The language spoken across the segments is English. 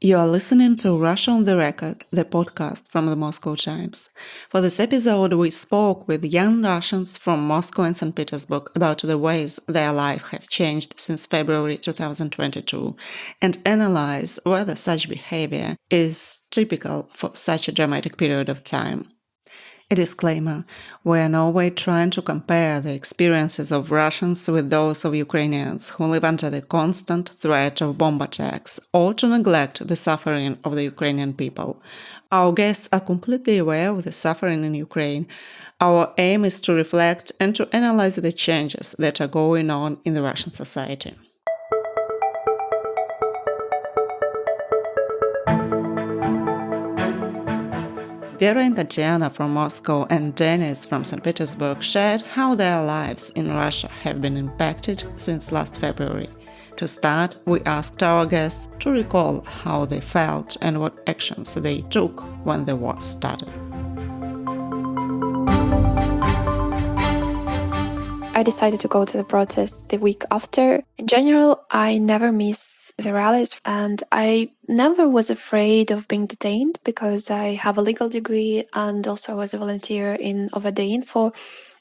You are listening to Russia on the Record, the podcast from the Moscow Times. For this episode, we spoke with young Russians from Moscow and St. Petersburg about the ways their life have changed since February 2022 and analyze whether such behavior is typical for such a dramatic period of time. A disclaimer: we are in no way trying to compare the experiences of Russians with those of Ukrainians who live under the constant threat of bomb attacks or to neglect the suffering of the Ukrainian people. Our guests are completely aware of the suffering in Ukraine. Our aim is to reflect and to analyze the changes that are going on in the Russian society. Vera and Tatiana from Moscow and Denis from St. Petersburg shared how their lives in Russia have been impacted since last February. To start, we asked our guests to recall how they felt and what actions they took when the war started. I decided to go to the protest the week after. In general, I never miss the rallies, and I never was afraid of being detained because I have a legal degree and also was a volunteer in Levada Info.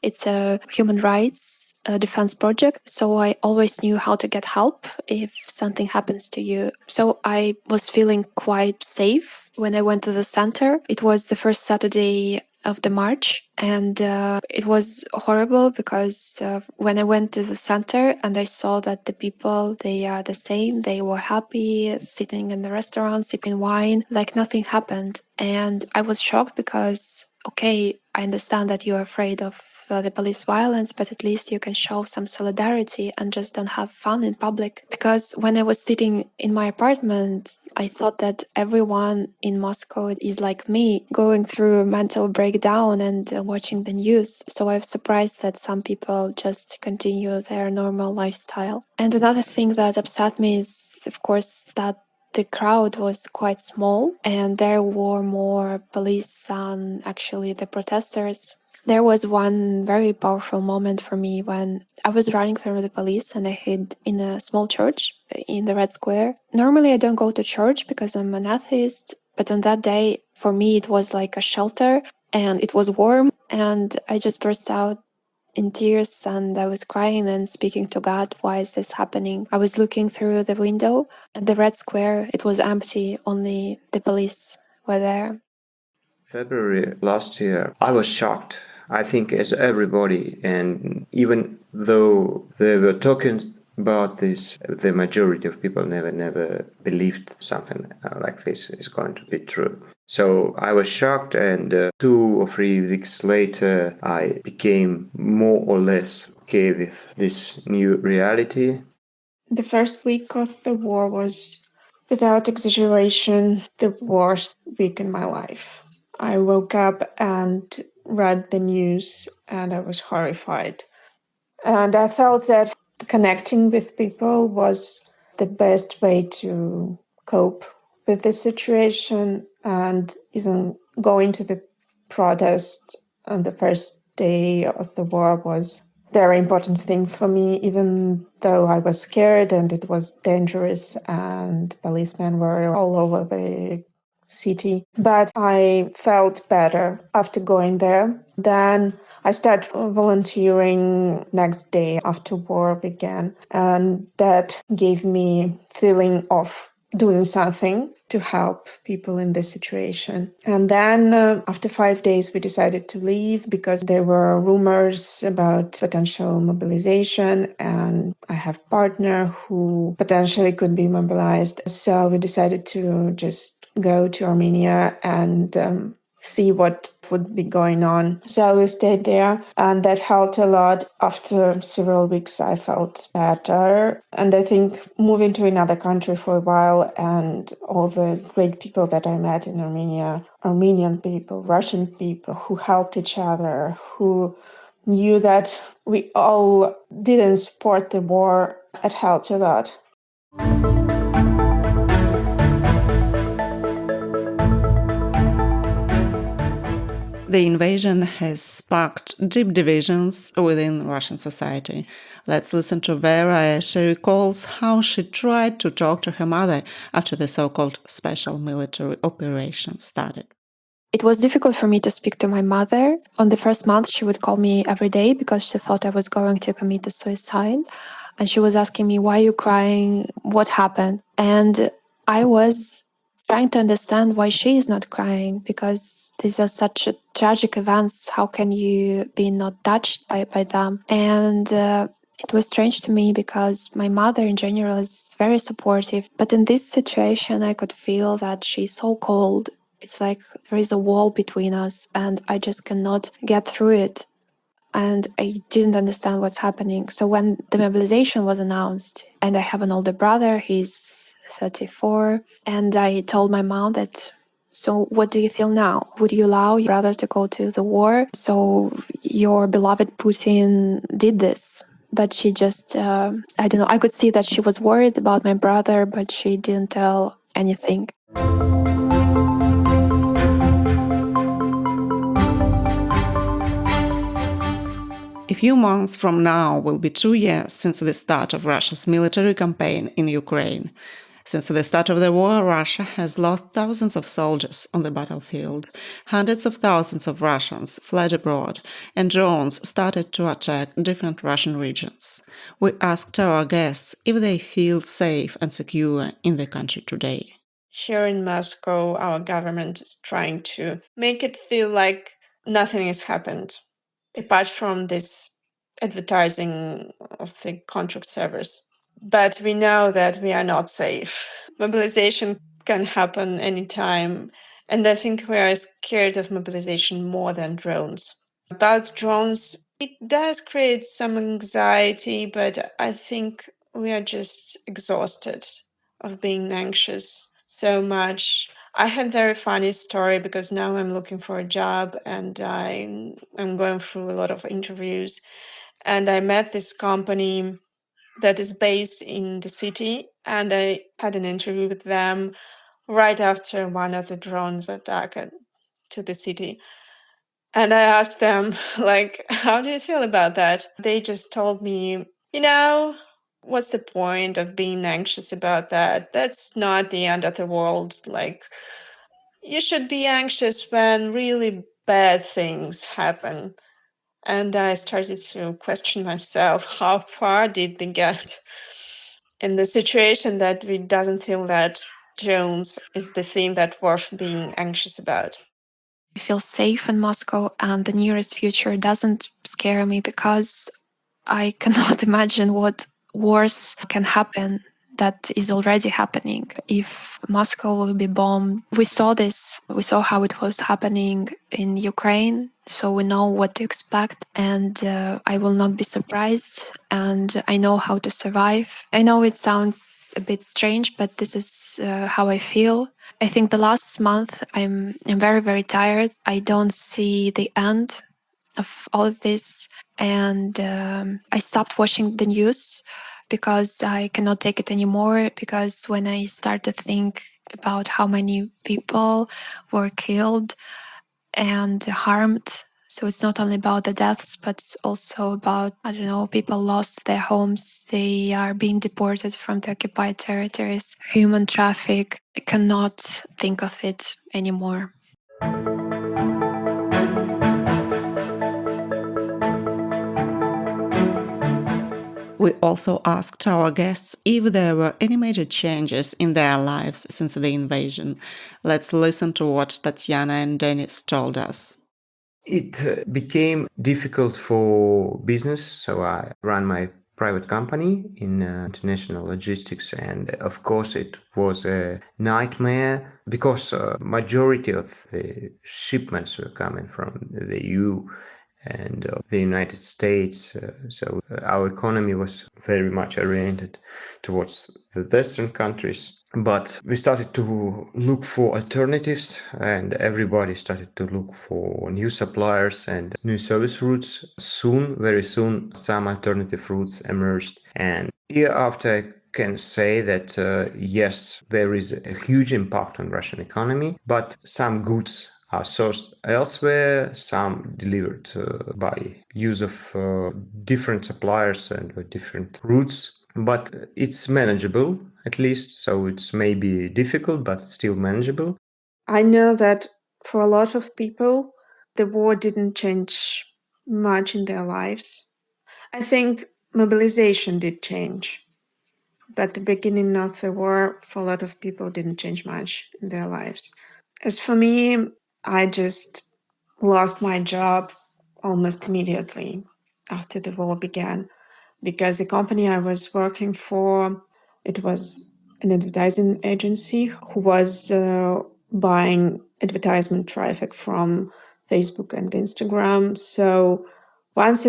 It's a human rights defense project, so I always knew how to get help if something happens to you. So I was feeling quite safe when I went to the center. It was the first Saturday of the march, and it was horrible because when I went to the center and I saw that the people, they are the same, they were happy, sitting in the restaurant, sipping wine, like nothing happened. And I was shocked because, okay, I understand that you're afraid of the police violence, but at least you can show some solidarity and just don't have fun in public. Because when I was sitting in my apartment, I thought that everyone in Moscow is like me, going through a mental breakdown and watching the news. So I was surprised that some people just continue their normal lifestyle. And another thing that upset me is, of course, that the crowd was quite small and there were more police than actually the protesters. There was one very powerful moment for me when I was running from the police and I hid in a small church in the Red Square. Normally I don't go to church because I'm an atheist, but on that day, for me, it was like a shelter and it was warm and I just burst out in tears and I was crying and speaking to God, why is this happening? I was looking through the window at the Red Square. It was empty, only the police were there. February last year, I was shocked. I think as everybody, and even though they were talking about this, the majority of people never believed something like this is going to be true. So I was shocked, and 2 or 3 weeks later, I became more or less okay with this new reality. The first week of the war was, without exaggeration, the worst week in my life. I woke up and read the news and I was horrified. And I felt that connecting with people was the best way to cope with the situation, and even going to the protest on the first day of the war was a very important thing for me, even though I was scared and it was dangerous and policemen were all over the city. But I felt better after going there. Then I started volunteering next day after war began, and that gave me feeling of doing something to help people in this situation. And then after 5 days, we decided to leave because there were rumors about potential mobilization, and I have a partner who potentially could be mobilized. So we decided to just go to Armenia and see what would be going on. So we stayed there, and that helped a lot. After several weeks, I felt better. And I think moving to another country for a while and all the great people that I met in Armenia, Armenian people, Russian people who helped each other, who knew that we all didn't support the war, it helped a lot. The invasion has sparked deep divisions within Russian society. Let's listen to Vera as she recalls how she tried to talk to her mother after the so-called special military operation started. It was difficult for me to speak to my mother. On the first month, she would call me every day because she thought I was going to commit a suicide. And she was asking me, why are you crying? What happened? And I was trying to understand why she is not crying, because these are such tragic events. How can you be not touched by them? And it was strange to me because my mother in general is very supportive. But in this situation, I could feel that she's so cold. It's like there is a wall between us and I just cannot get through it. And I didn't understand what's happening. So when the mobilization was announced, and I have an older brother, he's 34, and I told my mom that, so what do you feel now? Would you allow your brother to go to the war? So your beloved Putin did this. But she just, I don't know, I could see that she was worried about my brother, but she didn't tell anything. A few months from now will be 2 years since the start of Russia's military campaign in Ukraine. Since the start of the war, Russia has lost thousands of soldiers on the battlefield. Hundreds of thousands of Russians fled abroad, and drones started to attack different Russian regions. We asked our guests if they feel safe and secure in the country today. Here in Moscow, our government is trying to make it feel like nothing has happened, apart from this advertising of the contract service. But we know that we are not safe. Mobilization can happen anytime. And I think we are scared of mobilization more than drones. About drones, it does create some anxiety, but I think we are just exhausted of being anxious so much. I had a very funny story because now I'm looking for a job and I'm going through a lot of interviews. And I met this company that is based in the city, and I had an interview with them right after one of the drones attacked to the city. And I asked them, like, how do you feel about that? They just told me, what's the point of being anxious about that? That's not the end of the world. Like, you should be anxious when really bad things happen. And I started to question myself, how far did they get in the situation that we doesn't feel that drones is the thing that worth being anxious about. I feel safe in Moscow, and the nearest future doesn't scare me because I cannot imagine what worse can happen that is already happening. If Moscow will be bombed, we saw how it was happening in Ukraine, so we know what to expect, and I will not be surprised, and I know how to survive. I know it sounds a bit strange, but this is how I feel. I think the last month I'm very, very tired. I don't see the end of all of this, and I stopped watching the news because I cannot take it anymore, because when I start to think about how many people were killed and harmed, so it's not only about the deaths, but it's also about, people lost their homes, they are being deported from the occupied territories, human traffic. I cannot think of it anymore. We also asked our guests if there were any major changes in their lives since the invasion. Let's listen to what Tatiana and Denis told us. It became difficult for business, so I ran my private company in international logistics, and of course it was a nightmare because majority of the shipments were coming from the EU and the United States, so our economy was very much oriented towards the Western countries. But we started to look for alternatives, and everybody started to look for new suppliers and new service routes. Very soon, some alternative routes emerged. And year after, I can say that yes, there is a huge impact on Russian economy, but some goods are sourced elsewhere, some delivered by use of different suppliers and different routes. But it's manageable, at least. So it's maybe difficult, but it's still manageable. I know that for a lot of people, the war didn't change much in their lives. I think mobilization did change, but the beginning of the war for a lot of people didn't change much in their lives. As for me, I just lost my job almost immediately after the war began, because the company I was working for, it was an advertising agency who was buying advertisement traffic from Facebook and Instagram. So once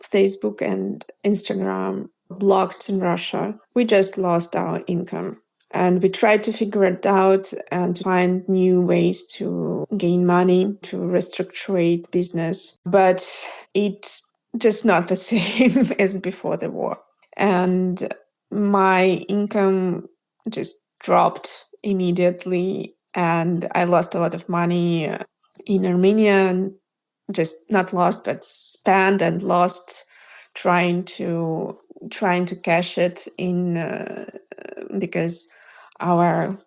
Facebook and Instagram blocked in Russia, we just lost our income. And we tried to figure it out and find new ways to gain money, to restructure business. But it's just not the same as before the war. And my income just dropped immediately. And I lost a lot of money in Armenia, just not lost, but spent and lost trying to cash it in because our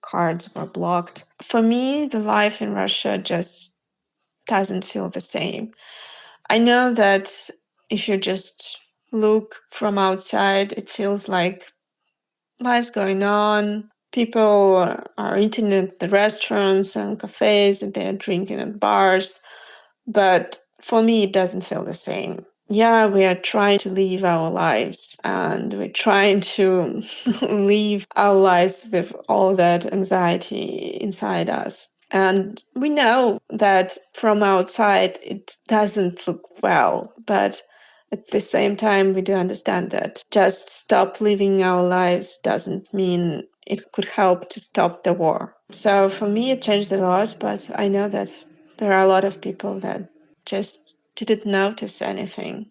cards were blocked. For me, the life in Russia just doesn't feel the same. I know that if you just look from outside, it feels like life's going on. People are eating at the restaurants and cafes, and they're drinking at bars. But for me, it doesn't feel the same. Yeah, we are trying to live our lives, and we're trying to live our lives with all that anxiety inside us. And we know that from outside, it doesn't look well, but at the same time, we do understand that just stop living our lives doesn't mean it could help to stop the war. So for me, it changed a lot, but I know that there are a lot of people that just didn't notice anything.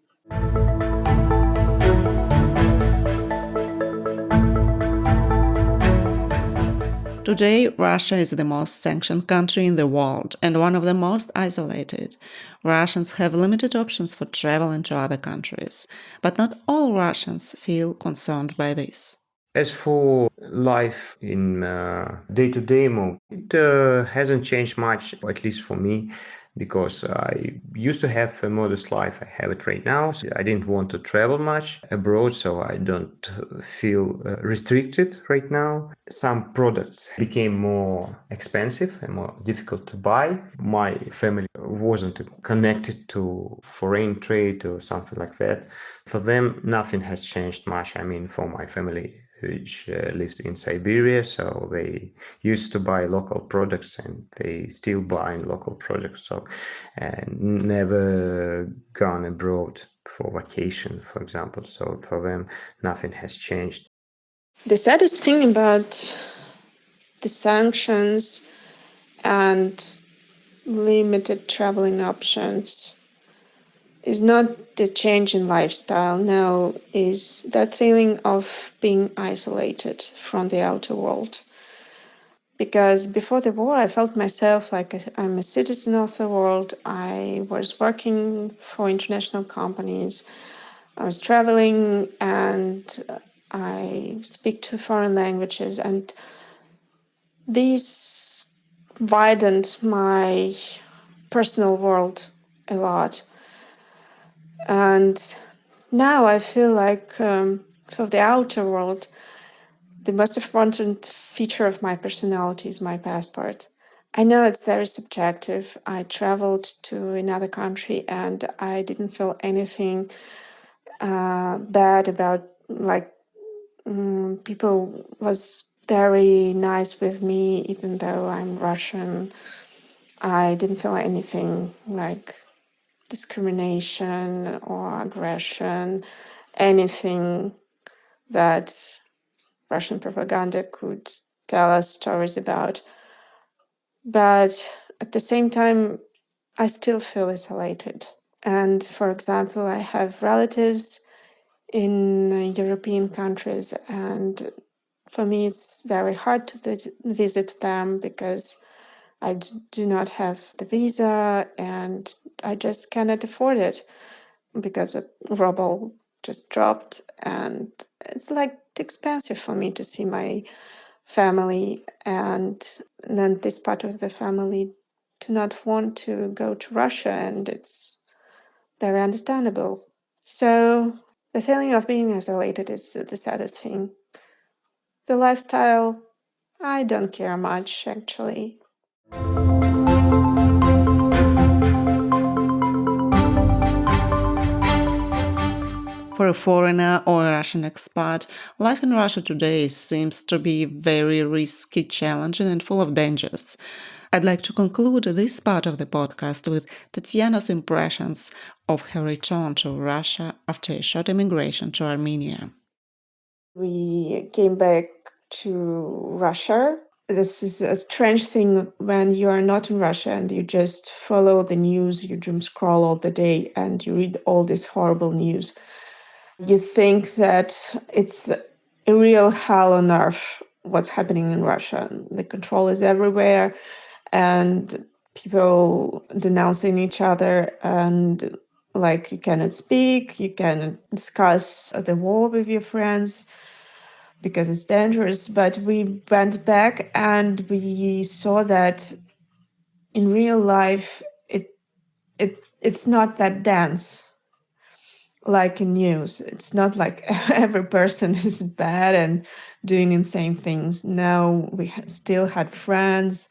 Today, Russia is the most sanctioned country in the world and one of the most isolated. Russians have limited options for traveling to other countries, but not all Russians feel concerned by this. As for life in day-to-day mode, it hasn't changed much, at least for me, because I used to have a modest life. I have it right now. So I didn't want to travel much abroad, so I don't feel restricted right now. Some products became more expensive and more difficult to buy. My family wasn't connected to foreign trade or something like that. For them, nothing has changed much. I mean, for my family, which lives in Siberia, so they used to buy local products and they still buy local products, so never gone abroad for vacation, for example. So for them, nothing has changed. The saddest thing about the sanctions and limited traveling options is not the change in lifestyle, no, is that feeling of being isolated from the outer world. Because before the war, I felt myself like I'm a citizen of the world. I was working for international companies. I was traveling and I speak two foreign languages. And this widened my personal world a lot. And now I feel like for the outer world, the most important feature of my personality is my passport. I know it's very subjective. I traveled to another country and I didn't feel anything bad about, like, people was very nice with me, even though I'm Russian. I didn't feel anything like discrimination or aggression, anything that Russian propaganda could tell us stories about. But at the same time, I still feel isolated. And for example, I have relatives in European countries, and for me it's very hard to visit them because I do not have the visa and I just cannot afford it because the ruble just dropped, and it's like expensive for me to see my family, and then this part of the family do not want to go to Russia, and it's very understandable. So the feeling of being isolated is the saddest thing. The lifestyle, I don't care much, actually. For a foreigner or a Russian expat, life in Russia today seems to be very risky, challenging, and full of dangers. I'd like to conclude this part of the podcast with Tatiana's impressions of her return to Russia after a short immigration to Armenia. We came back to Russia. This is a strange thing when you are not in Russia and you just follow the news, you doom scroll all the day and you read all this horrible news. You think that it's a real hell on earth what's happening in Russia. The control is everywhere and people denouncing each other, and like you cannot speak, you cannot discuss the war with your friends because it's dangerous. But we went back and we saw that in real life it's not that dense like in news. It's not like every person is bad and doing insane things. No, we still had friends,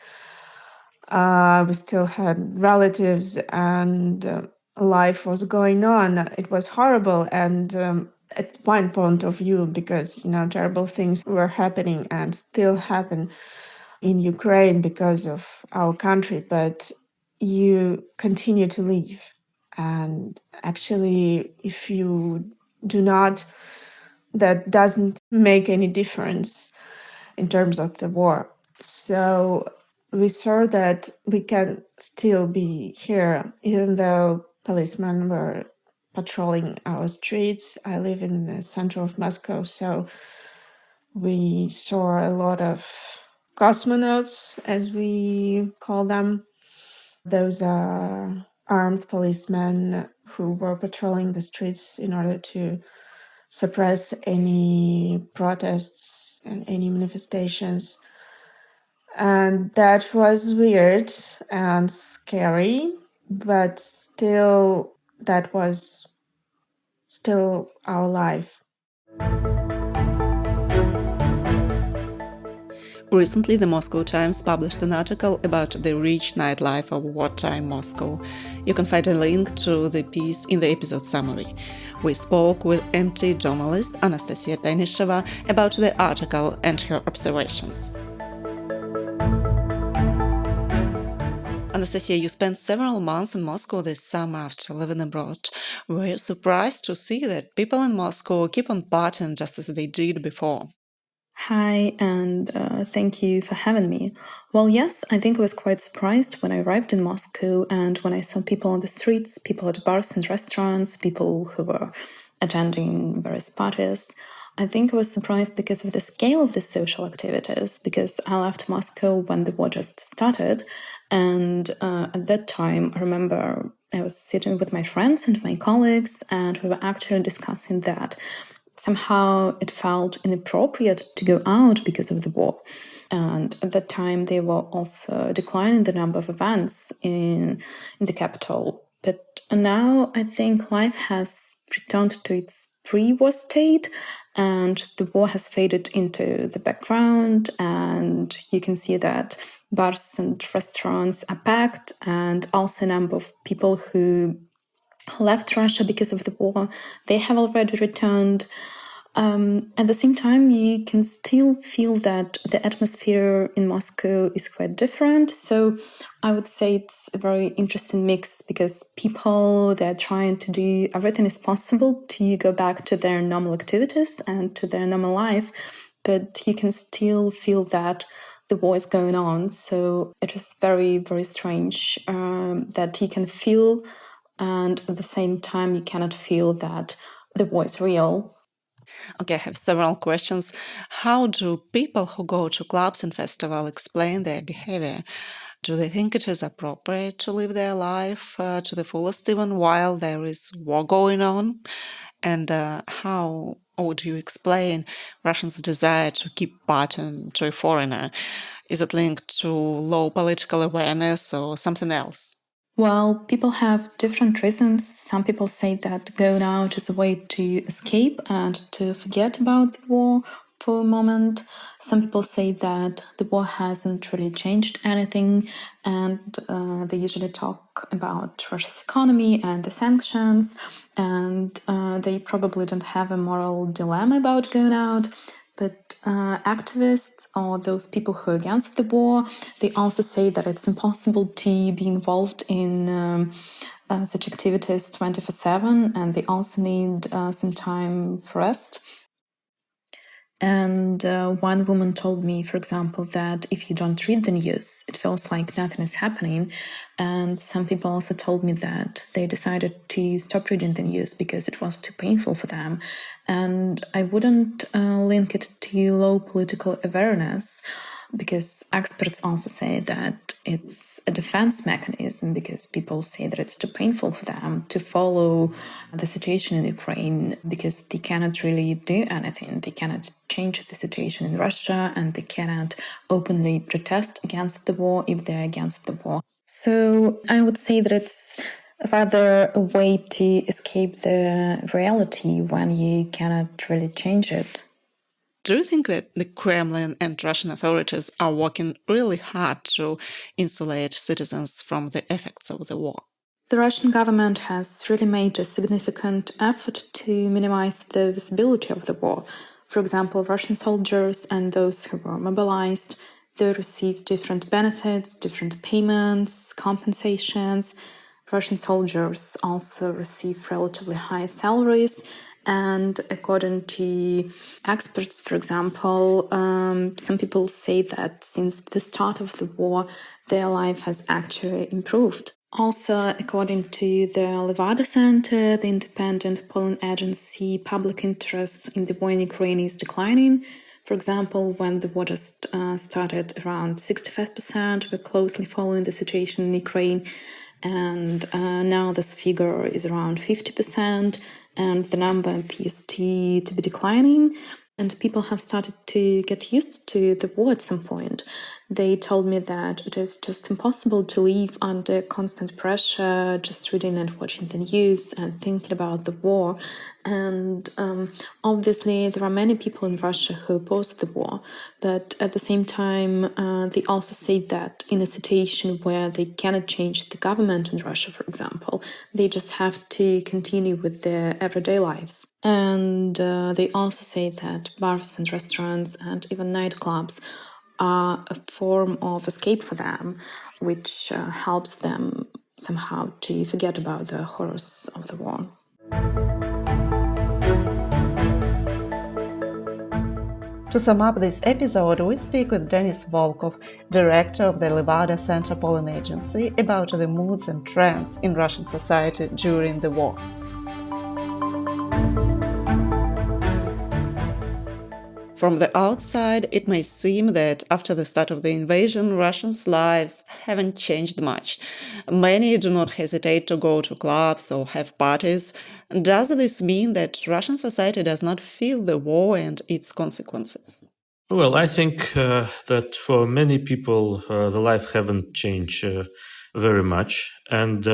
we still had relatives, and life was going on. It was horrible, and at one point of view, because terrible things were happening and still happen in Ukraine because of our country, but you continue to live. And actually, if you do not, that doesn't make any difference in terms of the war. So we saw that we can still be here, even though policemen were patrolling our streets. I live in the center of Moscow, so we saw a lot of cosmonauts, as we call them. Those are armed policemen who were patrolling the streets in order to suppress any protests and any manifestations. And that was weird and scary, but still, that was still our life. Recently, the Moscow Times published an article about the rich nightlife of wartime Moscow. You can find a link to the piece in the episode summary. We spoke with MT journalist Anastasia Tenisheva about the article and her observations. Anastasia, you spent several months in Moscow this summer after living abroad. Were you surprised to see that people in Moscow keep on partying just as they did before? Hi, and thank you for having me. Well, yes, I think I was quite surprised when I arrived in Moscow and when I saw people on the streets, people at bars and restaurants, people who were attending various parties. I think I was surprised because of the scale of the social activities, because I left Moscow when the war just started. And at that time, I remember I was sitting with my friends and my colleagues, and we were actually discussing that somehow it felt inappropriate to go out because of the war. And at that time, they were also declining the number of events in the capital. But now I think life has returned to its pre-war state, and the war has faded into the background, and you can see that bars and restaurants are packed, and also a number of people who left Russia because of the war, they have already returned. At the same time, you can still feel that the atmosphere in Moscow is quite different. So I would say it's a very interesting mix because people, they're trying to do everything is possible to go back to their normal activities and to their normal life, but you can still feel that the war is going on. So it is very, very strange that you can feel, and at the same time, you cannot feel that the war is real. Okay, I have several questions. How do people who go to clubs and festivals explain their behavior? Do they think it is appropriate to live their life to the fullest even while there is war going on? And how would you explain Russians' desire to keep partying to a foreigner? Is it linked to low political awareness or something else? Well, people have different reasons. Some people say that going out is a way to escape and to forget about the war for a moment. Some people say that the war hasn't really changed anything, and they usually talk about Russia's economy and the sanctions, and they probably don't have a moral dilemma about going out. But activists or those people who are against the war, they also say that it's impossible to be involved in such activities 24/7, and they also need some time for rest. And one woman told me, for example, that if you don't read the news, it feels like nothing is happening. And some people also told me that they decided to stop reading the news because it was too painful for them. And I wouldn't link it to low political awareness, because experts also say that it's a defense mechanism, because people say that it's too painful for them to follow the situation in Ukraine, because they cannot really do anything. They cannot change the situation in Russia, and they cannot openly protest against the war if they're against the war. So I would say that it's rather a way to escape the reality when you cannot really change it. Do you think that the Kremlin and Russian authorities are working really hard to insulate citizens from the effects of the war? The Russian government has really made a significant effort to minimize the visibility of the war. For example, Russian soldiers and those who were mobilized, they receive different benefits, different payments, compensations. Russian soldiers also receive relatively high salaries. And according to experts, for example, some people say that since the start of the war, their life has actually improved. Also, according to the Levada Center, the independent polling agency, public interest in the war in Ukraine is declining. For example, when the war just started, around 65% were closely following the situation in Ukraine, and now this figure is around 50%, and the number appears to be declining. And people have started to get used to the war at some point. They told me that it is just impossible to live under constant pressure, just reading and watching the news and thinking about the war. And obviously, there are many people in Russia who oppose the war. But at the same time, they also say that in a situation where they cannot change the government in Russia, for example, they just have to continue with their everyday lives. And they also say that bars and restaurants and even nightclubs are a form of escape for them, which helps them somehow to forget about the horrors of the war. To sum up this episode, we speak with Denis Volkov, director of the Levada Center polling agency, about the moods and trends in Russian society during the war. From the outside, it may seem that after the start of the invasion, Russians' lives haven't changed much. Many do not hesitate to go to clubs or have parties. Does this mean that Russian society does not feel the war and its consequences? Well, I think that for many people, the life haven't changed very much. And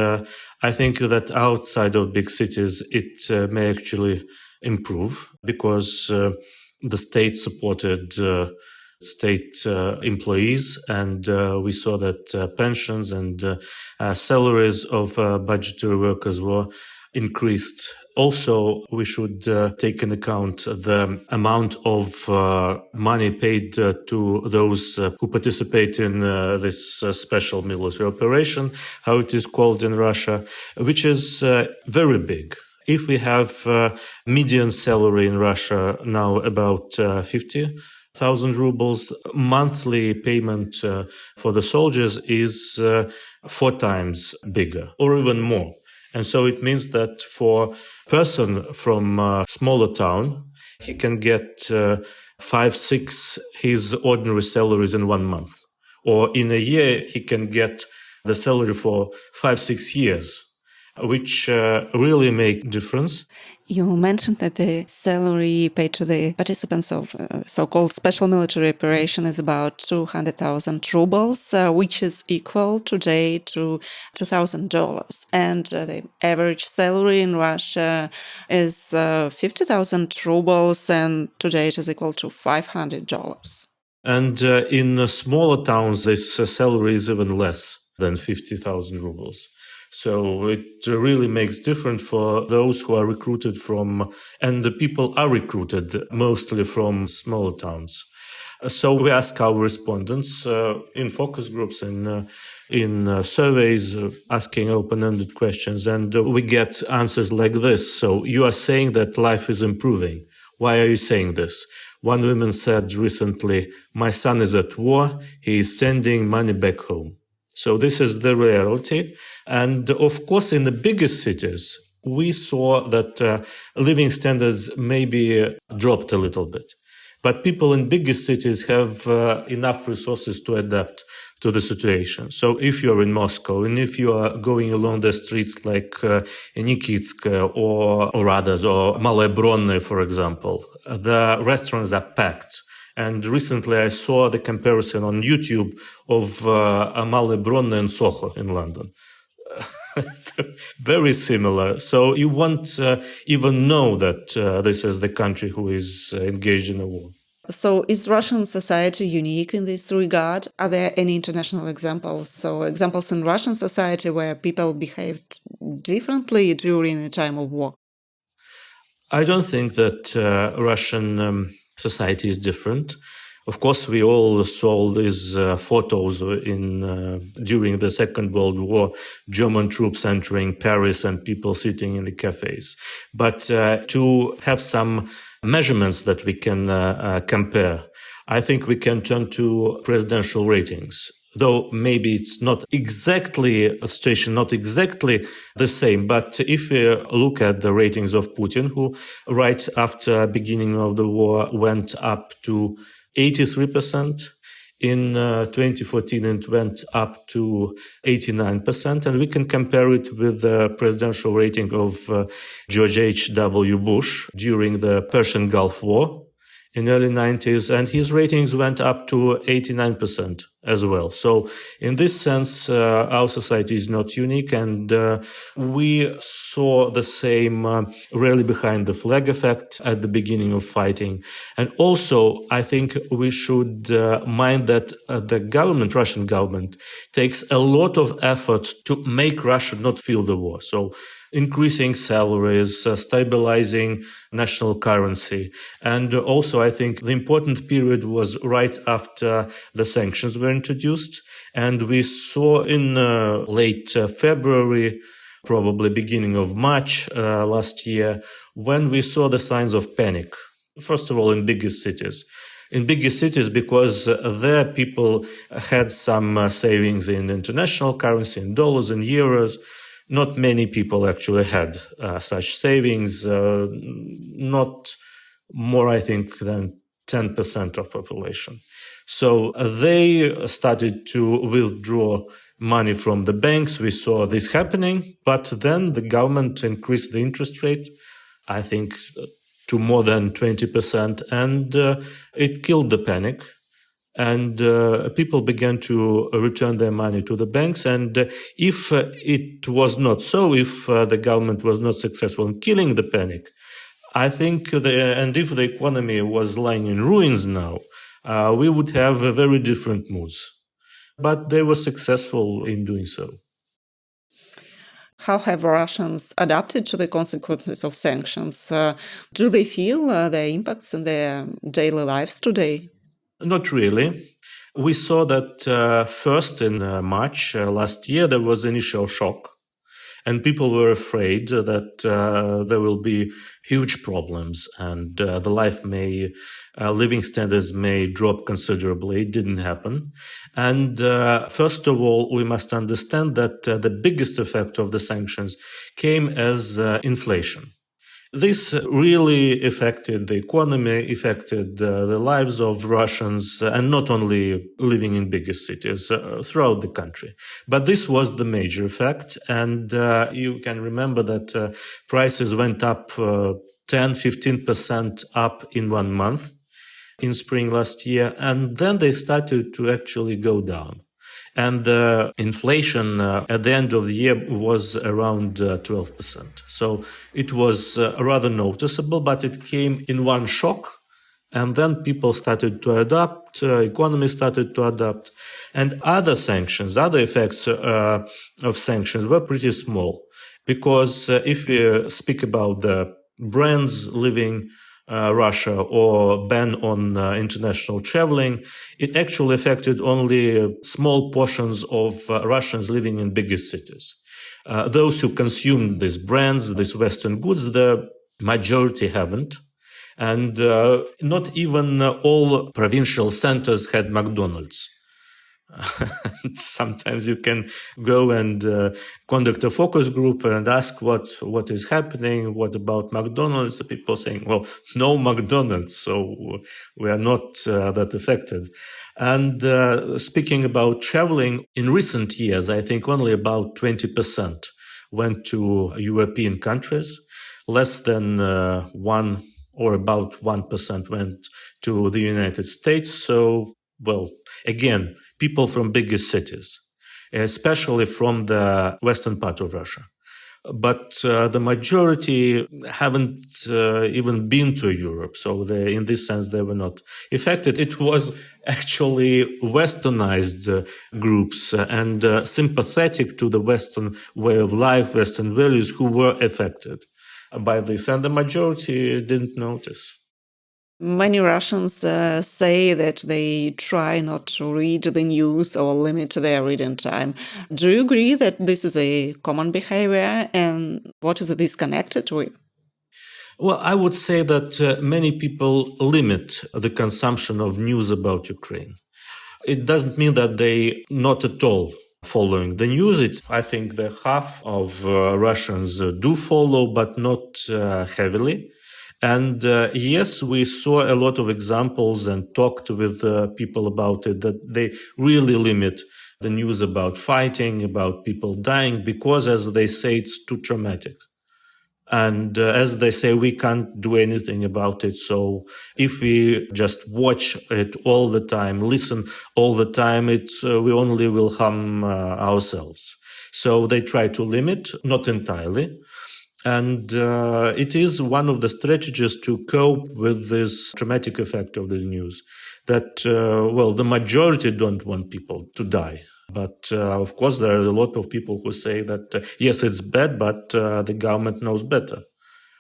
I think that outside of big cities, it may actually improve because the state supported state employees, and we saw that pensions and salaries of budgetary workers were increased. Also, we should take into account the amount of money paid to those who participate in this special military operation, how it is called in Russia, which is very big. If we have median salary in Russia now about 50,000 rubles, monthly payment for the soldiers is 4 times bigger or even more. And so it means that for a person from a smaller town, he can get 5-6 his ordinary salaries in 1 month. Or in a year, he can get the salary for 5-6 years, which really make difference. You mentioned that the salary paid to the participants of so-called special military operation is about 200,000 rubles, which is equal today to $2,000. And the average salary in Russia is 50,000 rubles, and today it is equal to $500. And in smaller towns, this salary is even less than 50,000 rubles. So it really makes difference for those who are recruited from, and the people are recruited mostly from smaller towns. So we ask our respondents in focus groups and in surveys, asking open-ended questions, and we get answers like this. So you are saying that life is improving. Why are you saying this? One woman said recently, my son is at war. He is sending money back home. So this is the reality. And of course, in the biggest cities, we saw that living standards maybe dropped a little bit. But people in biggest cities have enough resources to adapt to the situation. So if you're in Moscow and if you are going along the streets like Nikitsk or others, or Malaya Bronne, for example, the restaurants are packed. And recently I saw the comparison on YouTube of Malaya Bronne and Soho in London. Very similar. So you won't even know that this is the country who is engaged in a war. So is Russian society unique in this regard? Are there any international examples? So examples in Russian society where people behaved differently during a time of war? I don't think that Russian society is different. Of course, we all saw these photos during the Second World War, German troops entering Paris and people sitting in the cafes. But to have some measurements that we can compare, I think we can turn to presidential ratings. Though maybe it's not exactly a situation, not exactly the same. But if we look at the ratings of Putin, who right after beginning of the war went up to 83%. In 2014, it went up to 89%. And we can compare it with the presidential rating of George H.W. Bush during the Persian Gulf War in early 90s. And his ratings went up to 89% as well. So in this sense, our society is not unique. And we saw the same rally behind the flag effect at the beginning of fighting. And also, I think we should mind that the government, Russian government, takes a lot of effort to make Russia not feel the war. So increasing salaries, stabilizing national currency. And also, I think the important period was right after the sanctions were introduced. And we saw in late February, probably beginning of March last year, when we saw the signs of panic. First of all, in biggest cities. In biggest cities, because there people had some savings in international currency, in dollars and euros. Not many people actually had such savings, not more, I think, than 10% of population. So they started to withdraw money from the banks. We saw this happening, but then the government increased the interest rate, I think, to more than 20%, and it killed the panic. And people began to return their money to the banks. And if it was not so, if the government was not successful in killing the panic, I think, and if the economy was lying in ruins now, we would have very different moods. But they were successful in doing so. How have Russians adapted to the consequences of sanctions? Do they feel their impacts in their daily lives today? Not really. We saw that first in March last year, there was initial shock. And people were afraid that there will be huge problems and living standards may drop considerably. It didn't happen. And first of all, we must understand that the biggest effect of the sanctions came as inflation. This really affected the economy, affected the lives of Russians, and not only living in bigger cities, throughout the country. But this was the major effect, and you can remember that prices went up 10-15% up in 1 month in spring last year, and then they started to actually go down. And the inflation at the end of the year was around 12%. So it was rather noticeable, but it came in one shock. And then people started to adapt, economy started to adapt. And other sanctions, other effects of sanctions were pretty small. Because if we speak about the brands leaving Russia or ban on international traveling, it actually affected only small portions of Russians living in bigger cities. Those who consume these brands, these Western goods, the majority haven't. And not even all provincial centers had McDonald's. Sometimes you can go and conduct a focus group and ask what is happening, what about McDonald's? People saying, well, no McDonald's, so we are not that affected. And speaking about traveling, in recent years, I think only about 20% went to European countries, less than 1 or about 1% went to the United States. So, well, again, people from bigger cities, especially from the western part of Russia. But the majority haven't even been to Europe. So in this sense, they were not affected. It was actually westernized groups and sympathetic to the Western way of life, Western values, who were affected by this. And the majority didn't notice. Many Russians say that they try not to read the news or limit their reading time. Do you agree that this is a common behavior, and what is this connected with? Well, I would say that many people limit the consumption of news about Ukraine. It doesn't mean that they not at all following the news. I think that half of Russians do follow, but not heavily. And yes, we saw a lot of examples and talked with people about it, that they really limit the news about fighting, about people dying, because, as they say, it's too traumatic. And as they say, we can't do anything about it. So if we just watch it all the time, listen all the time, we only will harm ourselves. So they try to limit, not entirely. And it is one of the strategies to cope with this traumatic effect of the news, that, the majority don't want people to die. But, of course, there are a lot of people who say that, yes, it's bad, but the government knows better.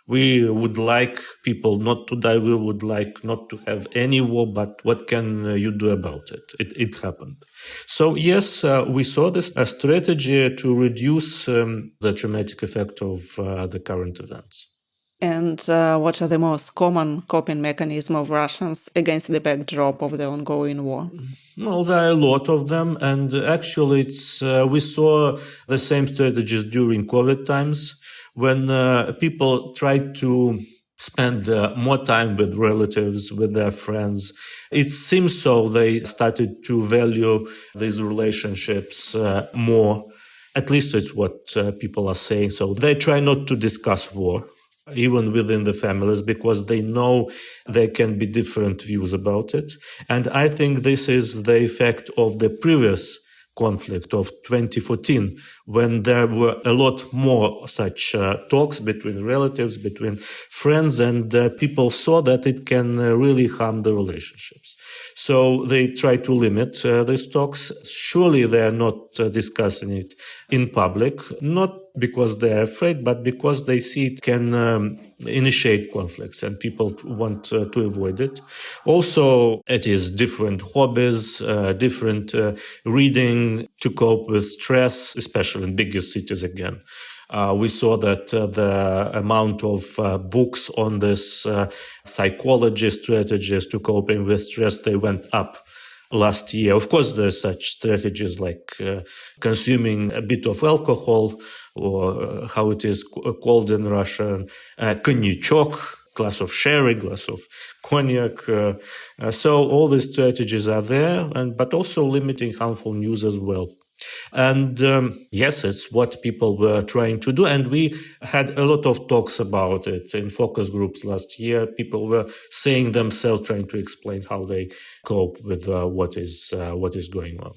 We would like people not to die. We would like not to have any war, but what can you do about it? It happened. So, yes, we saw this as a strategy to reduce the traumatic effect of the current events. And what are the most common coping mechanisms of Russians against the backdrop of the ongoing war? Well, there are a lot of them. And actually, we saw the same strategies during COVID times, when people tried to spend more time with relatives, with their friends. It seems so they started to value these relationships more. At least it's what people are saying. So they try not to discuss war, even within the families, because they know there can be different views about it. And I think this is the effect of the previous conflict of 2014, when there were a lot more such talks between relatives, between friends, and people saw that it can really harm the relationships. So they try to limit these talks. Surely they are not discussing it in public, not because they are afraid, but because they see it can initiate conflicts and people want to avoid it. Also, it is different hobbies, different reading to cope with stress, especially in bigger cities again. We saw that the amount of books on this psychology strategies to coping with stress, they went up last year. Of course, there's such strategies like consuming a bit of alcohol, or how it is called in Russian, konьячок, glass of sherry, glass of cognac. So all these strategies are there, but also limiting harmful news as well. And yes, it's what people were trying to do. And we had a lot of talks about it in focus groups last year. People were saying themselves, trying to explain how they cope with what is going on.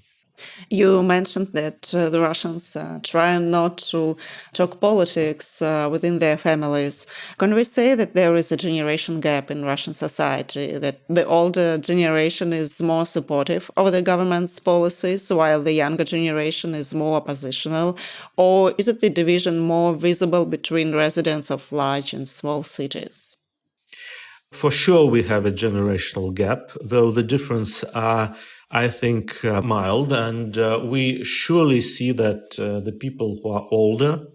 You mentioned that the Russians try not to talk politics within their families. Can we say that there is a generation gap in Russian society, that the older generation is more supportive of the government's policies while the younger generation is more oppositional? Or is it the division more visible between residents of large and small cities? For sure, we have a generational gap, though the difference are, I think, mild. And we surely see that the people who are older,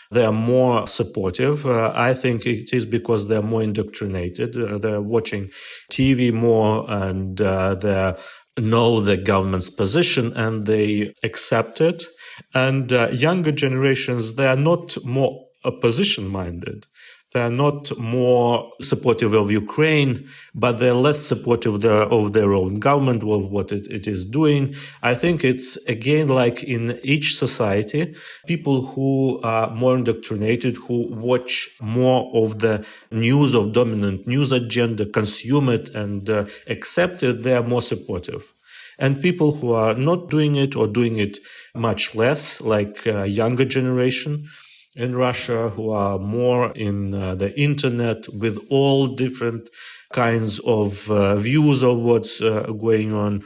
they are more supportive. I think it is because they're more indoctrinated. They're watching TV more, and they know the government's position and they accept it. And younger generations, they are not more opposition-minded. They're not more supportive of Ukraine, but they're less supportive of their own government, of what it is doing. I think it's, again, like in each society, people who are more indoctrinated, who watch more of the news, of dominant news agenda, consume it and accept it, they are more supportive. And people who are not doing it or doing it much less, like younger generation, in Russia, who are more in the internet with all different kinds of views of what's going on.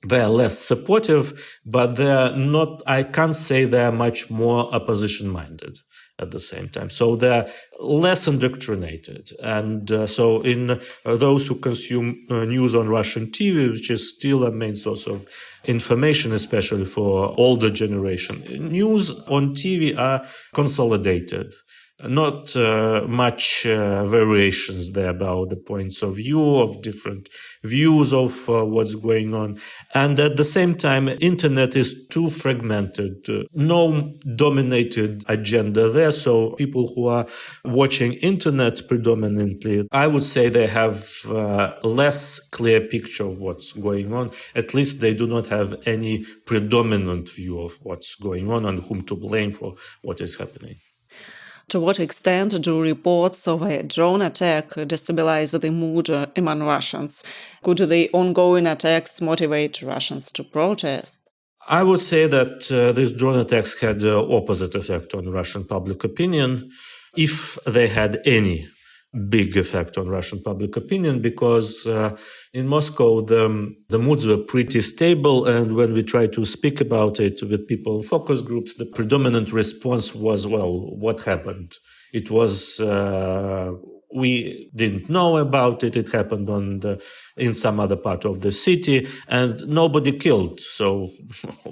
They're less supportive, but they're not, I can't say they're much more opposition-minded at the same time. So they're less indoctrinated. And so in those who consume news on Russian TV, which is still a main source of information, especially for older generation, news on TV are consolidated. Not much variations there about the points of view, of different views of what's going on. And at the same time, internet is too fragmented. No dominated agenda there. So people who are watching internet predominantly, I would say they have less clear picture of what's going on. At least they do not have any predominant view of what's going on and whom to blame for what is happening. To what extent do reports of a drone attack destabilize the mood among Russians? Could the ongoing attacks motivate Russians to protest? I would say that these drone attacks had the opposite effect on Russian public opinion, if they had any big effect on Russian public opinion, because in Moscow, the moods were pretty stable. And when we tried to speak about it with people in focus groups, the predominant response was, well, what happened? It was, we didn't know about it. It happened in some other part of the city and nobody killed. So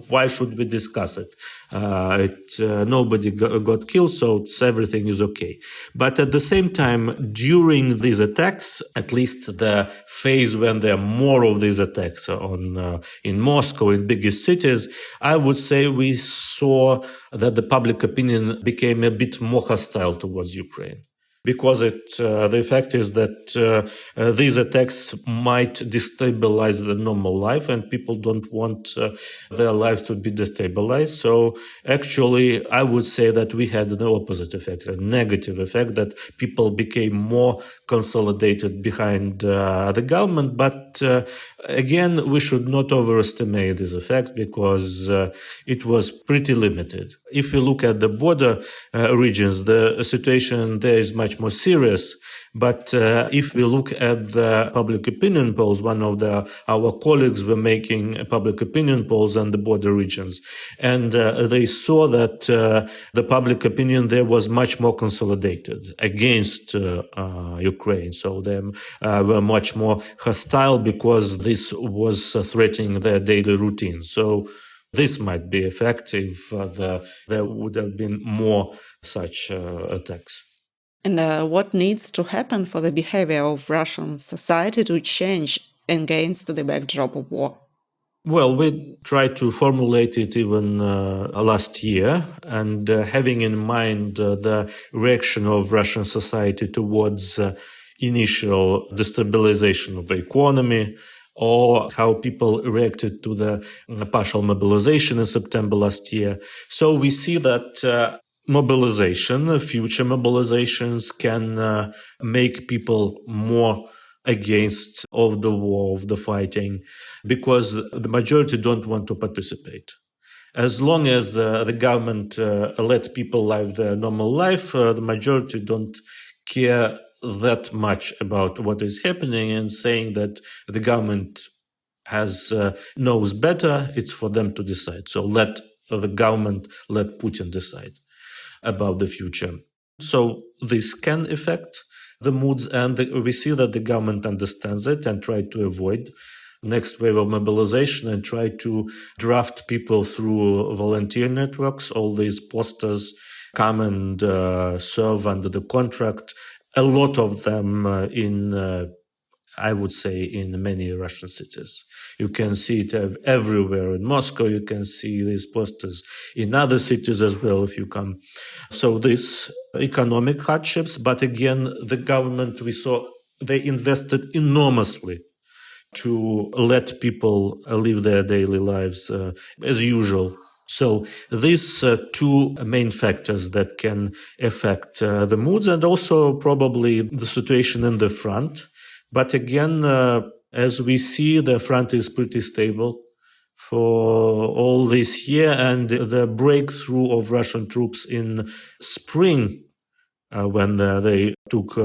why should we discuss it? Nobody got killed, so everything is okay. But at the same time, during these attacks, at least the phase when there are more of these attacks in Moscow, in biggest cities, I would say we saw that the public opinion became a bit more hostile towards Ukraine. Because the effect is that these attacks might destabilize the normal life, and people don't want their lives to be destabilized. So actually, I would say that we had the opposite effect, a negative effect, that people became more consolidated behind the government. But again, we should not overestimate this effect because it was pretty limited. If we look at the border regions, the situation there is much more serious. But if we look at the public opinion polls, one of our colleagues were making public opinion polls on the border regions, and they saw that the public opinion there was much more consolidated against Ukraine. So they were much more hostile because this was threatening their daily routine. So this might be effective. There would have been more such attacks. And what needs to happen for the behavior of Russian society to change against the backdrop of war? Well, we tried to formulate it even last year, and having in mind the reaction of Russian society towards initial destabilization of the economy, or how people reacted to the partial mobilization in September last year. So we see that mobilization, future mobilizations can make people more against of the war, of the fighting, because the majority don't want to participate. As long as the government let people live their normal life, the majority don't care that much about what is happening, and saying that the government knows better, it's for them to decide. So let the government, let Putin decide about the future. So this can affect the moods, and we see that the government understands it and try to avoid next wave of mobilization and try to draft people through volunteer networks. All these posters come and serve under the contract. A lot of them I would say, in many Russian cities. You can see it everywhere in Moscow. You can see these posters in other cities as well if you come. So this economic hardships, but again, the government, we saw, they invested enormously to let people live their daily lives as usual. So these two main factors that can affect the moods, and also probably the situation in the front. But again, as we see, the front is pretty stable for all this year, and the breakthrough of Russian troops in spring, when they took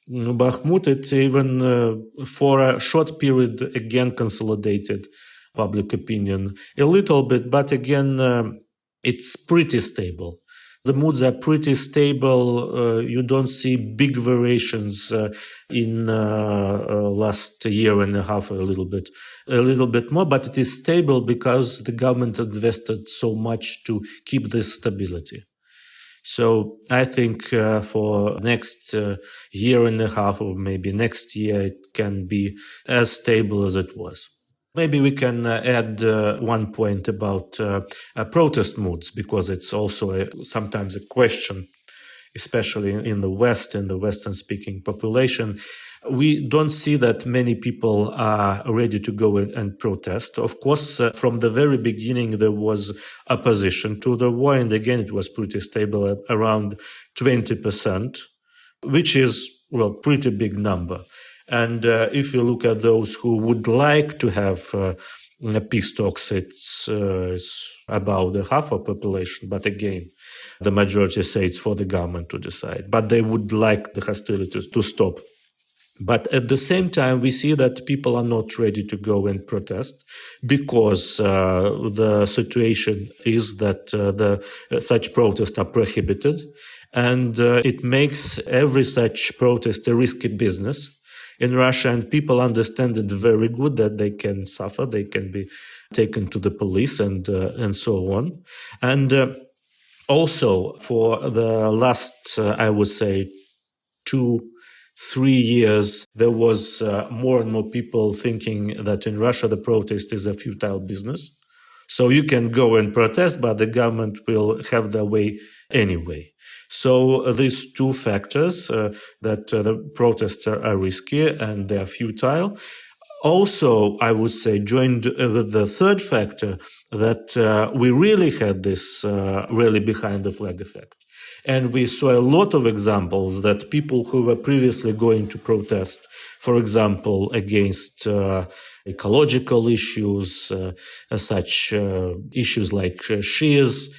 Bakhmut, it even for a short period again consolidated public opinion a little bit, but again, it's pretty stable. The moods are pretty stable. You don't see big variations in last year and a half, a little bit more, but it is stable because the government invested so much to keep this stability. So I think for next year and a half, or maybe next year, it can be as stable as it was. Maybe we can add one point about protest moods, because it's also sometimes a question, especially in the West, in the Western-speaking population. We don't see that many people are ready to go and protest. Of course, from the very beginning, there was opposition to the war, and again, it was pretty stable at around 20%, which is, well, pretty big number. And if you look at those who would like to have peace talks, it's about half of population. But again, the majority say it's for the government to decide. But they would like the hostilities to stop. But at the same time, we see that people are not ready to go and protest, because the situation is that such protests are prohibited. And it makes every such protest a risky business in Russia, and people understand it very good, that they can suffer, they can be taken to the police and so on. And also for the last, I would say, 2-3 years, there was more and more people thinking that in Russia the protest is a futile business. So you can go and protest, but the government will have their way anyway. So these two factors, that the protests are risky and they are futile, also, I would say, joined with the third factor, that we really had this really behind the flag effect. And we saw a lot of examples that people who were previously going to protest, for example, against ecological issues, such issues like shears,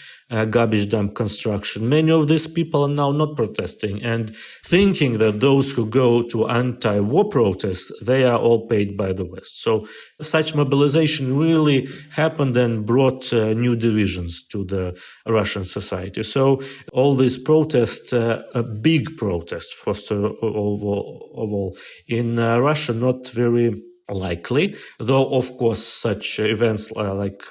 garbage dump construction. Many of these people are now not protesting and thinking that those who go to anti-war protests, they are all paid by the West. So such mobilization really happened and brought new divisions to the Russian society. So all these protests, a big protest, first of all, in Russia, not very likely, though of course such events like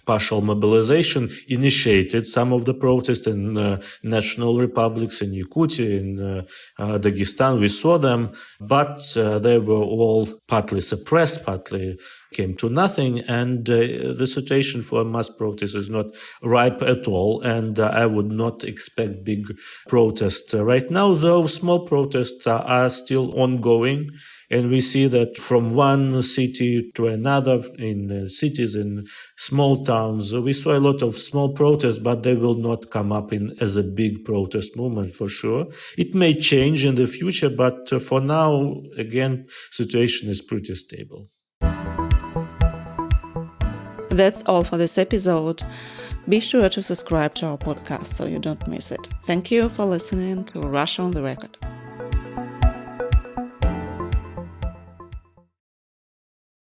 partial mobilization initiated some of the protests in national republics, in Yakutia, in Dagestan. We saw them, but they were all partly suppressed, partly came to nothing, and the situation for mass protests is not ripe at all, and I would not expect big protests right now, though small protests are still ongoing. And we see that from one city to another, in cities, in small towns, we saw a lot of small protests, but they will not come up as a big protest movement for sure. It may change in the future, but for now, again, situation is pretty stable. That's all for this episode. Be sure to subscribe to our podcast so you don't miss it. Thank you for listening to Russia on the Record.